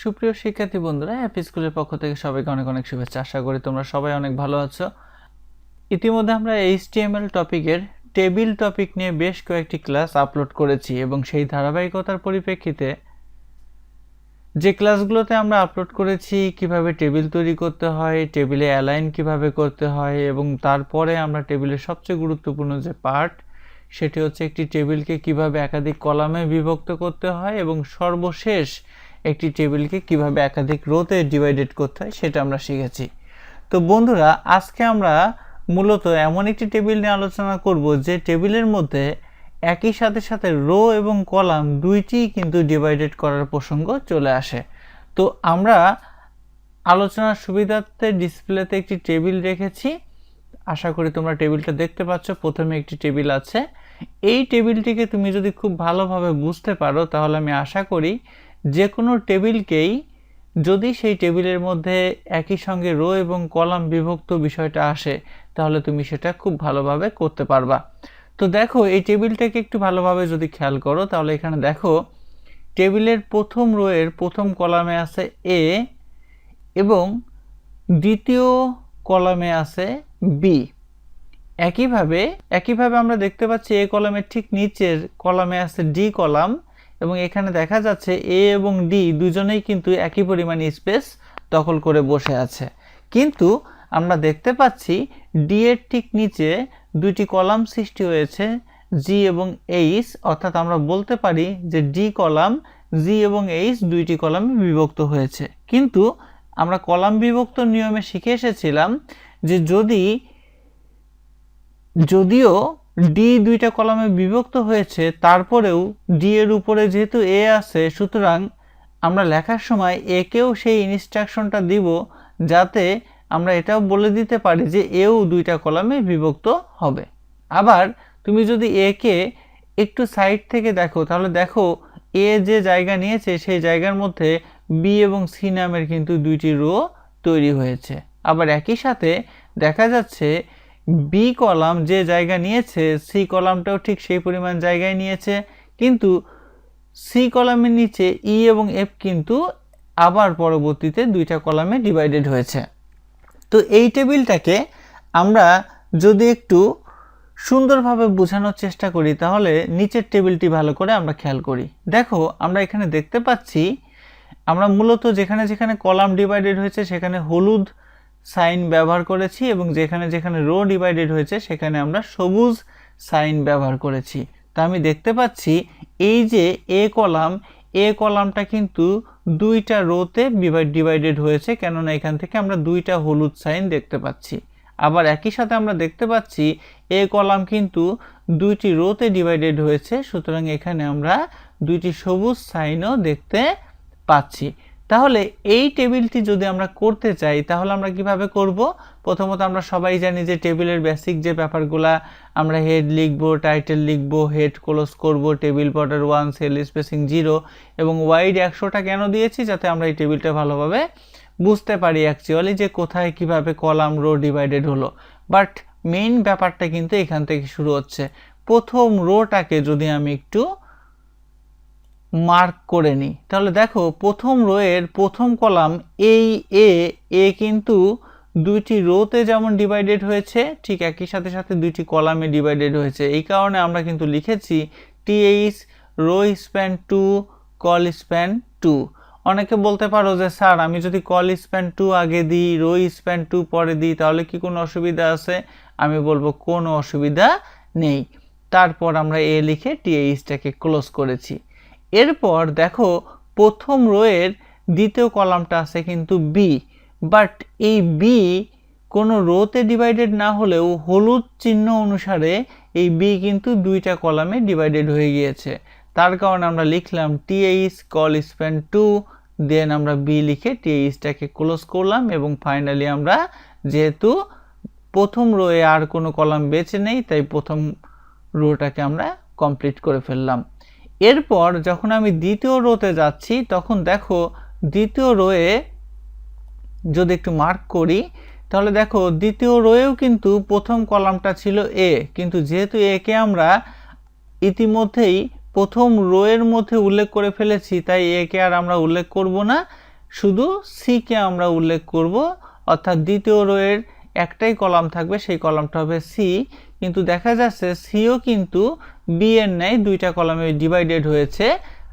সুপ্রিয় শিক্ষার্থী বন্ধুরা, হ্যাপি স্কুলের পক্ষ থেকে সবাইকে অনেক অনেক শুভেচ্ছা। আশা করি তোমরা সবাই অনেক ভালো আছো। ইতিমধ্যে আমরা HTML টপিকের টেবিল টপিক নিয়ে বেশ কয়েকটি ক্লাস আপলোড করেছি এবং সেই ধারাবাহিকতার পরিপ্রেক্ষিতে যে ক্লাসগুলোতে আমরা আপলোড করেছি কিভাবে টেবিল তৈরি করতে হয়, টেবিলে অ্যালাইন কিভাবে করতে হয় এবং তারপরে আমরা টেবিলের সবচেয়ে গুরুত্বপূর্ণ যে পার্ট সেটি হচ্ছে একটি টেবিলকে কিভাবে একাধিক কলামে বিভক্ত করতে হয় এবং সর্বশেষ একটি টেবিলকে কিভাবে একাধিক রোতে ডিভাইডেড করতে হয় সেটা আমরা শিখেছি। তো বন্ধুরা, আজকে আমরা মূলত এমন একটি টেবিল নিয়ে আলোচনা করব যে টেবিলের মধ্যে একই সাথে সাথে রো এবং কলাম দুইটি কিন্তু ডিভাইডেড করার প্রসঙ্গ চলে আসে। তো আমরা আলোচনার সুবিধার্থে ডিসপ্লেতে একটি টেবিল রেখেছি। আশা করি তোমরা টেবিলটা দেখতে পাচ্ছ। প্রথমে একটি টেবিল আছে। এই টেবিলটিকে তুমি যদি খুব ভালোভাবে বুঝতে পারো তাহলে আমি আশা করি যে কোনো টেবিলকেই যদি সেই টেবিলের মধ্যে একই সঙ্গে রো এবং কলাম বিভক্ত বিষয়টা আসে তাহলে তুমি সেটা খুব ভালোভাবে করতে পারবা। তো দেখো, এই টেবিলটাকে একটু ভালোভাবে যদি খেয়াল করো তাহলে এখানে দেখো টেবিলের প্রথম রো এর প্রথম কলামে আছে এ এবং দ্বিতীয় কলামে আছে বি। একইভাবে আমরা দেখতে পাচ্ছি এ কলামের ঠিক নিচের কলামে আছে ডি কলাম এবং এখানে দেখা যাচ্ছে এ এবং ডি দুজনেই কিন্তু একই পরিমাণ স্পেস দখল করে বসে আছে। কিন্তু আমরা দেখতে পাচ্ছি ডি এর ঠিক নিচে দুইটি কলাম সৃষ্টি হয়েছে জি এবং এইচ, অর্থাৎ আমরা বলতে পারি যে ডি কলাম জি এবং এইচ দুইটি কলামে বিভক্ত হয়েছে। কিন্তু আমরা কলাম বিভক্ত নিয়মে শিখে এসেছিলাম যে যদিও ডি দুইটা কলামে বিভক্ত হয়েছে তারপরেও ডি এর উপরে যেহেতু এ আছে, সুতরাং আমরা লেখার সময় একেও সেই ইনস্ট্রাকশনটা দিব যাতে আমরা এটাও বলে দিতে পারি যে এও দুইটা কলামে বিভক্ত হবে। আবার তুমি যদি একে একটু সাইড থেকে দেখো তাহলে দেখো এ যে জায়গা নিয়েছে সেই জায়গার মধ্যে বি এবং সি নামের কিন্তু দুইটি রো তৈরি হয়েছে। আবার একই সাথে দেখা যাচ্ছে বি কলাম যে জায়গা নিয়েছে সি কলামটাও ঠিক সেই পরিমাণ জায়গায় নিয়েছে, কিন্তু সি কলামের নিচে ই এবং এফ কিন্তু আবার পরবর্তীতে দুইটা কলামে ডিভাইডেড হয়েছে। তো এই টেবিলটাকে আমরা যদি একটু সুন্দরভাবে বোঝানোর চেষ্টা করি তাহলে নিচের টেবিলটি ভালো করে আমরা খেয়াল করি। দেখো, আমরা এখানে দেখতে পাচ্ছি আমরা মূলত যেখানে যেখানে কলাম ডিভাইডেড হয়েছে সেখানে হলুদ সাইন ব্যবহার করেছি এবং যেখানে যেখানে রো ডিভাইডেড হয়েছে সেখানে আমরা সবুজ সাইন ব্যবহার করেছি। তা আমি দেখতে পাচ্ছি এই যে এ কলামটা কিন্তু দুইটা রোতে ডিভাইডেড হয়েছে, কেননা এখান থেকে আমরা দুইটা হলুদ সাইন দেখতে পাচ্ছি। আবার একই সাথে আমরা দেখতে পাচ্ছি এ কলাম কিন্তু দুইটি রোতে ডিভাইডেড হয়েছে, সুতরাং এখানে আমরা দুইটি সবুজ সাইনও দেখতে পাচ্ছি। তাহলে এই টেবিলটি যদি আমরা করতে চাই তাহলে আমরা কিভাবে করব? প্রথমত আমরা সবাই জানি যে টেবিলের বেসিক যে ব্যাপারগুলা, আমরা হেড লিখব, টাইটেল লিখব, হেড ক্লোজ করব, টেবিল বর্ডার 1, সেল স্পেসিং 0 এবং ওয়াইড 100টা কেন দিয়েছি? যাতে আমরা এই টেবিলটা ভালোভাবে বুঝতে পারি অ্যাকচুয়ালি যে কোথায় কিভাবে কলাম রো ডিভাইডেড হলো। বাট মেইন ব্যাপারটা কিন্তু এখান থেকে শুরু হচ্ছে। প্রথম রোটাকে যদি আমি একটু মার্ক করে নিই তাহলে দেখো প্রথম রো এর প্রথম কলাম এই এ কিন্তু দুইটি রোতে যেমন ডিভাইডেড হয়েছে ঠিক একই সাথে সাথে দুইটি কলামে ডিভাইডেড হয়েছে। এই কারণে আমরা কিন্তু লিখেছি TH row span 2 col span 2। অনেকে বলতে পারো যে স্যার আমি যদি কল স্প্যান 2 আগে দিই রো স্প্যান 2 পরে দিই তাহলে কি কোনো অসুবিধা আছে? আমি বলবো কোনো অসুবিধা নেই। তারপর আমরা এ লিখে টিএইচটাকে ক্লোজ করেছি। এরপর দেখো প্রথম রো এর দ্বিতীয় কলামটা আছে কিন্তু বি, বাট এই বি কোনো রোতে ডিভাইডেড না হলেও হলুদ চিহ্ন অনুসারে এই বি কিন্তু দুইটা কলামে ডিভাইডেড হয়ে গিয়েছে। তার কারণে আমরা লিখলাম টিএইচ কল স্প্যান 2, দেন আমরা বি লিখে টিএইচটাকে ক্লোজ করলাম এবং ফাইনালি আমরা যেহেতু প্রথম রো এ আর কোনো কলাম বেঁচে নেই তাই প্রথম রোটাকে আমরা কমপ্লিট করে ফেললাম। এরপর যখন আমি দ্বিতীয় রোতে যাচ্ছি তখন দেখো দ্বিতীয় রোয়ে যদি একটু মার্ক করি তাহলে দেখো দ্বিতীয় রোয়েও কিন্তু প্রথম কলামটা ছিল এ, কিন্তু যেহেতু একে আমরা ইতিমধ্যেই প্রথম রো এর মধ্যে উল্লেখ করে ফেলেছি তাই একে আর আমরা উল্লেখ করব না। শুধু সি কে আমরা উল্লেখ করব, অর্থাৎ দ্বিতীয় রো এর একটাই কলাম থাকবে, সেই কলামটা হবে সি। কিন্তু দেখা যাচ্ছে সিও কিন্তু বি এর ন্যায় দুইটা কলামে ডিভাইডেড হয়েছে,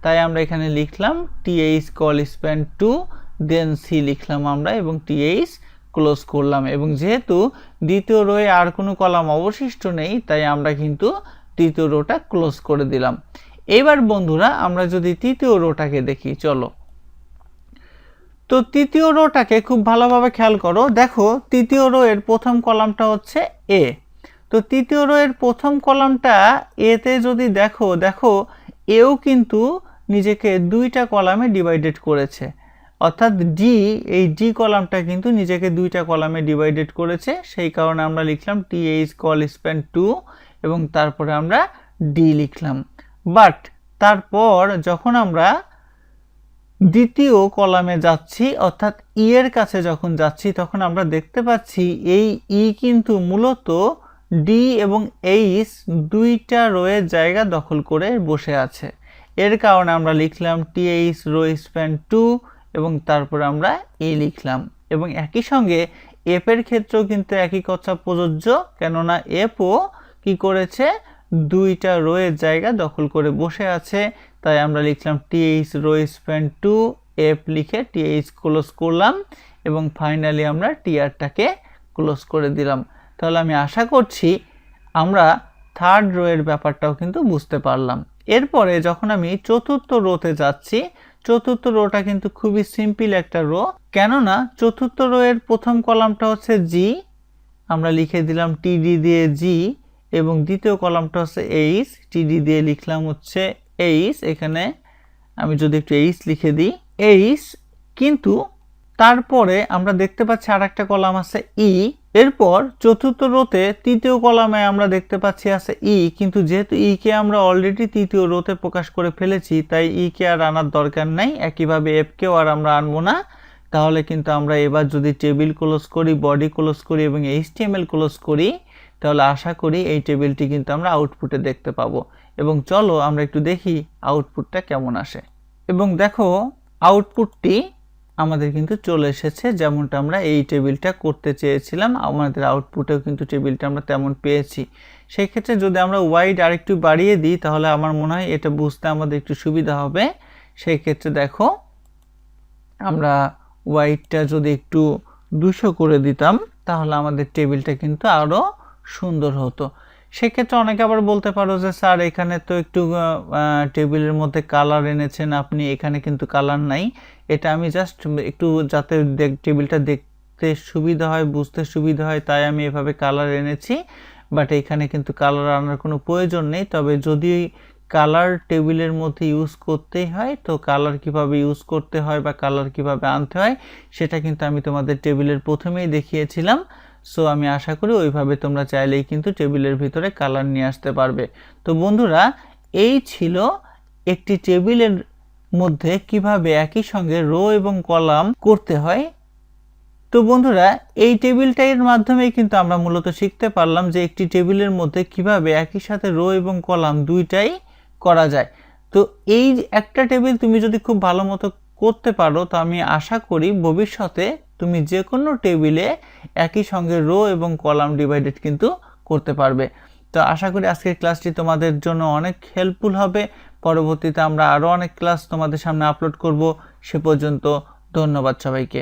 তাই আমরা এখানে লিখলাম টিএইচ কল স্প্যান টু, দেন সি লিখলাম আমরা এবং টিএইচ ক্লোজ করলাম। এবং যেহেতু দ্বিতীয় রোয়ে আর কোনো কলাম অবশিষ্ট নেই, তাই আমরা কিন্তু তৃতীয় রোটা ক্লোজ করে দিলাম। এবার বন্ধুরা আমরা যদি তৃতীয় রোটাকে দেখি, চলো। তো তৃতীয় রোটাকে খুব ভালোভাবে খেয়াল করো, দেখো তৃতীয় রো এর প্রথম কলামটা হচ্ছে এ। তো তৃতীয় রো এর প্রথম কলামটা এতে যদি দেখো এও কিন্তু নিজেকে দুইটা কলামে ডিভাইডেড করেছে, অর্থাৎ ডি, এই ডি কলামটা কিন্তু নিজেকে দুইটা কলামে ডিভাইডেড করেছে। সেই কারণে আমরা লিখলাম টিএইচ কল স্প্যান টু এবং তারপরে আমরা ডি লিখলাম। বাট তারপর যখন আমরা দ্বিতীয় কলামে যাচ্ছি, অর্থাৎ ই এর কাছে যখন যাচ্ছি, তখন আমরা দেখতে পাচ্ছি এই ই কিন্তু মূলত ডি এবং এইচ দুইটা রোয়ের জায়গা দখল করে বসে আছে। এর কারণে আমরা লিখলাম টিএইচ রো স্প্যান টু এবং তারপর আমরা এ লিখলাম। এবং একই সঙ্গে এফ এর ক্ষেত্রেও কিন্তু একই কথা প্রযোজ্য, কেননা এফও কি করেছে, দুইটা রোয়ের জায়গা দখল করে বসে আছে, তাই আমরা লিখলাম TH row span two, f লিখে টিএইচ ক্লোজ করলাম এবং ফাইনালি আমরা টিআরটাকে ক্লোজ করে দিলাম। তাহলে আমি আশা করছি আমরা থার্ড রো এর ব্যাপারটাও কিন্তু বুঝতে পারলাম। এরপরে যখন আমি চতুর্থ রোতে যাচ্ছি, চতুর্থ রোটা কিন্তু খুবই সিম্পল একটা রো, কেননা চতুর্থ রো এর প্রথম কলামটা হচ্ছে জি, আমরা লিখে দিলাম টিডি দিয়ে জি, এবং দ্বিতীয় কলামটা হচ্ছে এইচ, টিডি দিয়ে লিখলাম হচ্ছে এইচ, এখানে আমি যদি একটু এইচ লিখে দিই এইচ। কিন্তু তারপরে আমরা দেখতে পাচ্ছি আর একটা কলাম আছে ই। এরপর চতুর্থ রোতে তৃতীয় কলামে আমরা দেখতে পাচ্ছি আছে ই, কিন্তু যেহেতু ই কে আমরা অলরেডি তৃতীয় রোতে প্রকাশ করে ফেলেছি, তাই ই কে আর আনার দরকার নাই। একইভাবে এফ কেও আর আমরা আনবো না। তাহলে কিন্তু আমরা এবার যদি টেবিল ক্লোজ করি, বডি ক্লোজ করি এবং এইচটিএমএল ক্লোজ করি, তাহলে আশা করি এই টেবিলটি কিন্তু আমরা আউটপুটে দেখতে পাবো। এবং চলো আমরা একটু দেখি আউটপুটটা কেমন আসে। এবং দেখো আউটপুটটি আমাদের কিন্তু চলে এসেছে, যেমনটা আমরা এই টেবিলটা করতে চেয়েছিলাম, আমাদের আউটপুটেও কিন্তু টেবিলটা আমরা তেমন পেয়েছি। সেই ক্ষেত্রে যদি আমরা ওয়াইড আরেকটু বাড়িয়ে দিই, তাহলে আমার মনে হয় এটা বুঝতে আমাদের একটু সুবিধা হবে। সেই ক্ষেত্রে দেখো আমরা ওয়াইডটা যদি একটু 200 করে দিতাম, তাহলে আমাদের টেবিলটা কিন্তু আরও সুন্দর হতো। সেক্ষেত্রে অনেকে আবার বলতে পারো যে স্যার এখানে তো একটু টেবিলের মধ্যে কালার এনেছেন আপনি, এখানে কিন্তু কালার নাই। এটা আমি জাস্ট একটু যাতে টেবিলটা দেখতে সুবিধা হয়, বুঝতে সুবিধা হয়, তাই আমি এভাবে কালার এনেছি। বাট এখানে কিন্তু কালার আনার কোনো প্রয়োজন নেই। তবে যদি কালার টেবিলের মধ্যে ইউজ করতেই হয়, তো কালার কিভাবে ইউজ করতে হয় বা কালার কিভাবে আনতে হয়, সেটা কিন্তু আমি তোমাদের টেবিলের প্রথমেই দেখিয়েছিলাম। সো আমি আশা করি ওইভাবে তোমরা চাইলেই কিন্তু টেবিলের ভিতরে কালার নিয়ে আসতে পারবে। তো বন্ধুরা, এই ছিল একটি টেবিলের মধ্যে কিভাবে একই সঙ্গে রো এবং কলাম করতে হয়। তো বন্ধুরা, এই টেবিলটার মাধ্যমেই কিন্তু আমরা মূলত শিখতে পারলাম যে একটি টেবিলের মধ্যে কিভাবে একই সাথে রো এবং কলাম দুইটাই করা যায়। তো এই একটা টেবিল তুমি যদি খুব ভালো মতো করতে পারো, তো আমি আশা করি ভবিষ্যতে তুমি যে কোনো টেবিলে একই সঙ্গে রো এবং কলাম ডিভাইডেড কিন্তু করতে পারবে। তো আশা করি আজকের ক্লাসটি তোমাদের জন্য অনেক হেল্পফুল হবে। পরবর্তীতে আমরা আরও অনেক ক্লাস তোমাদের সামনে আপলোড করব। সে পর্যন্ত ধন্যবাদ সবাইকে।